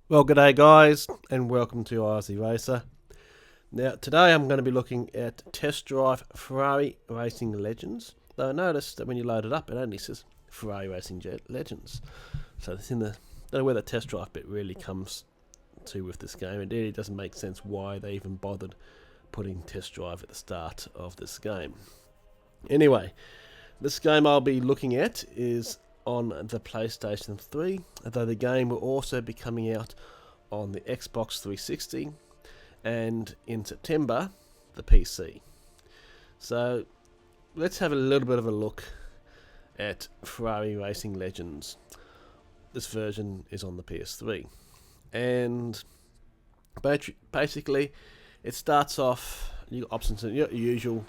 Well, g'day guys, and welcome to Aussie Racer. Now, today I'm going to be looking at Test Drive Ferrari Racing Legends. Though I noticed that when you load it up, it only says Ferrari Racing Legends. So it's in the, don't know where the test drive bit really comes to with this game. It really doesn't make sense why they even bothered putting Test Drive at the start of this game. Anyway, this game I'll be looking at is on the PlayStation 3, though the game will also be coming out on the Xbox 360 and in September the PC. So let's have a little bit of a look at Ferrari Racing Legends. This version is on the PS3, and basically it starts off, you got options, your usual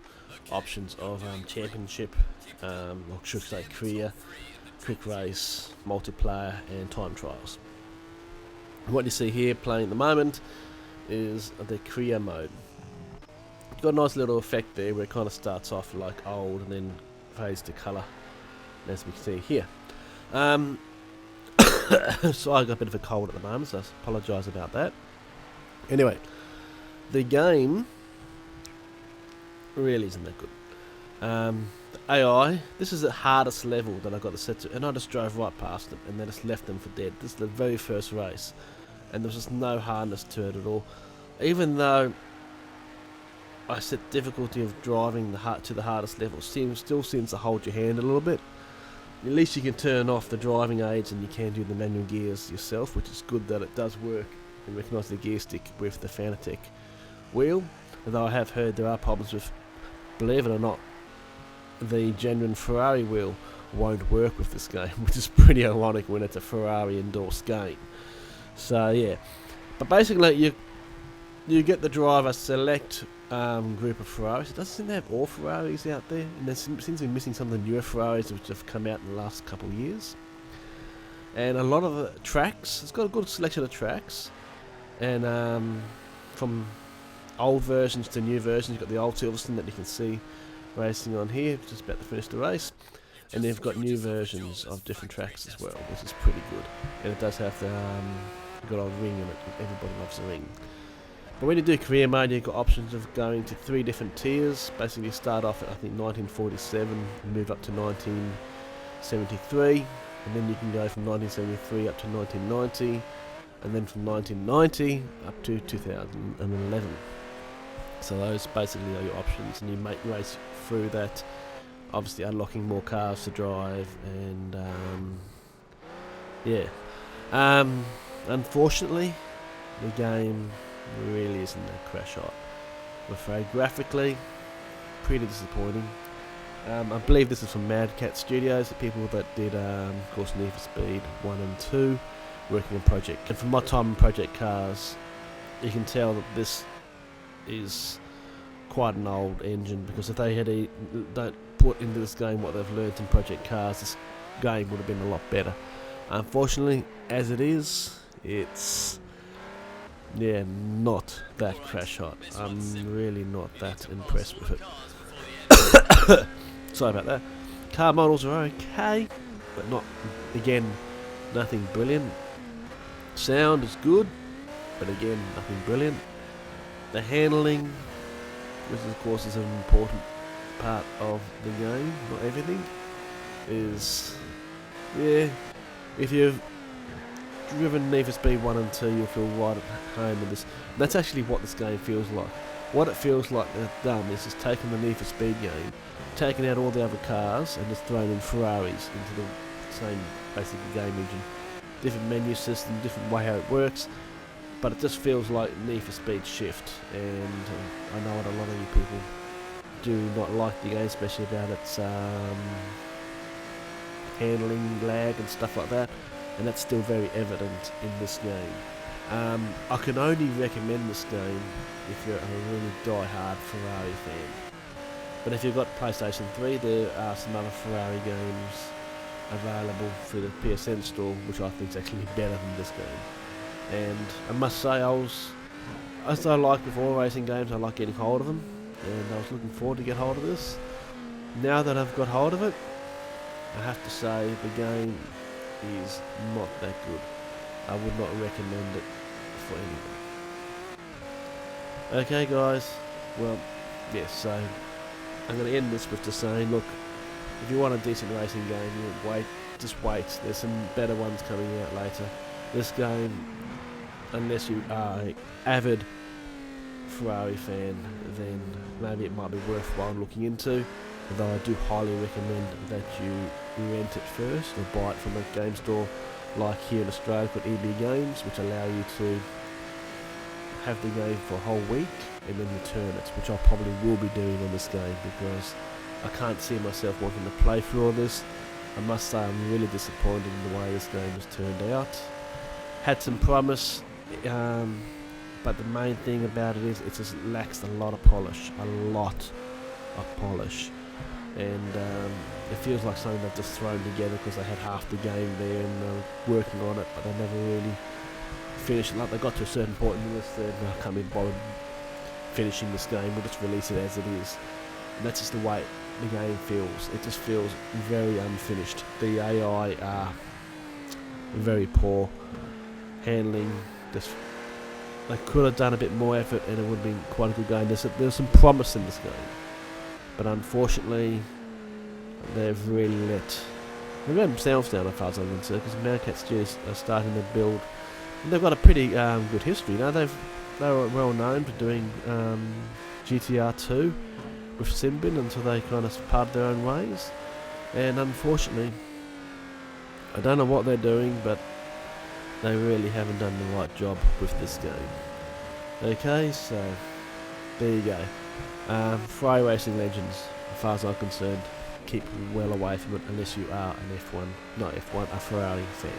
options of championship, or should I say career, quick race, multiplayer, and time trials. What you see here playing at the moment is the career mode. You've got a nice little effect there where it kind of starts off like old and then fades to colour, as we can see here. So I got a bit of a cold at the moment, so I apologise about that. Anyway, the game really isn't that good. The AI, this is the hardest level that I got to set to, and I just drove right past them and then just left them for dead. This is the very first race, and there was just no hardness to it at all. Even though I set difficulty of driving to the hardest level, still seems to hold your hand a little bit. At least you can turn off the driving aids and you can do the manual gears yourself, which is good that it does work and recognise the gear stick with the Fanatec wheel. Although I have heard there are problems with, believe it or not, the genuine Ferrari wheel won't work with this game, which is pretty ironic when it's a Ferrari endorsed game. So yeah, but basically you get the driver select group of Ferraris. It doesn't seem to have all Ferraris out there, and there seems to be missing some of the newer Ferraris which have come out in the last couple of years. And a lot of the tracks, it's got a good selection of tracks, and from old versions to new versions. You've got the old Silverstone that you can see racing on here, just about to finish the race, and they've got new versions of different tracks as well, which is pretty good. And it does have the good old ring in it. Everybody loves the ring. But when you do career mode, you've got options of going to 3 different tiers. Basically, you start off at I think 1947, and move up to 1973, and then you can go from 1973 up to 1990, and then from 1990 up to 2011. So those basically are your options, and you make race through that, obviously unlocking more cars to drive, and unfortunately the game really isn't that crash hot. I'm afraid graphically pretty disappointing. I believe this is from Mad Cat Studios, the people that did of course Need for Speed 1 and 2, working on Project. And from my time in Project Cars, you can tell that this is quite an old engine, because if they don't put into this game what they've learned in Project Cars, this game would have been a lot better. Unfortunately, as it is, it's not that crash hot. I'm really not that impressed with it. Sorry about that. Car models are okay, but nothing brilliant. Sound is good, but again, nothing brilliant. The handling, which of course is an important part of the game, not everything, is, if you've driven Need for Speed 1 and 2, you'll feel right at home with this. And that's actually what this game feels like. What it feels like they've done is just taken the Need for Speed game, taken out all the other cars, and just thrown in Ferraris into the same basic game engine. Different menu system, different way how it works, but it just feels like Need for Speed Shift, and I know what a lot of you people do not like the game, especially about its handling, lag and stuff like that, and that's still very evident in this game. I can only recommend this game if you're a really die-hard Ferrari fan. But if you've got PlayStation 3, there are some other Ferrari games available through the PSN store, which I think is actually better than this game. And I must say, as I like with all racing games, I like getting hold of them, and I was looking forward to get hold of this. Now that I've got hold of it, I have to say the game is not that good. I would not recommend it for anyone. Okay guys, well, yes, so I'm going to end this with just saying, look, if you want a decent racing game, just wait, there's some better ones coming out later. This game, unless you are an avid Ferrari fan, then maybe it might be worthwhile looking into, although I do highly recommend that you rent it first or buy it from a game store like here in Australia called EB Games, which allow you to have the game for a whole week and then return it, which I probably will be doing on this game because I can't see myself wanting to play through all this. I must say I'm really disappointed in the way this game has turned out. Had some promise, but the main thing about it is it just lacks a lot of polish, and it feels like something they've just thrown together because they had half the game there and they were working on it, but they never really finished it. Like they got to a certain point and they said, no, I can't be bothered finishing this game, we'll just release it as it is. And that's just the way the game feels. It just feels very unfinished. The AI are very poor handling. They could have done a bit more effort and it would have been quite a good game. There's some promise in this game, but unfortunately they've really let themselves down as far as I'm concerned, because Meerkat Studios are starting to build, and they've got a pretty good history. You know, they were well known for doing GTR 2 with Simbin until they kind of parted their own ways, and unfortunately I don't know what they're doing, but they really haven't done the right job with this game. Okay, so there you go. Ferrari Racing Legends, as far as I'm concerned, keep well away from it unless you are an F1, not F1, a Ferrari fan.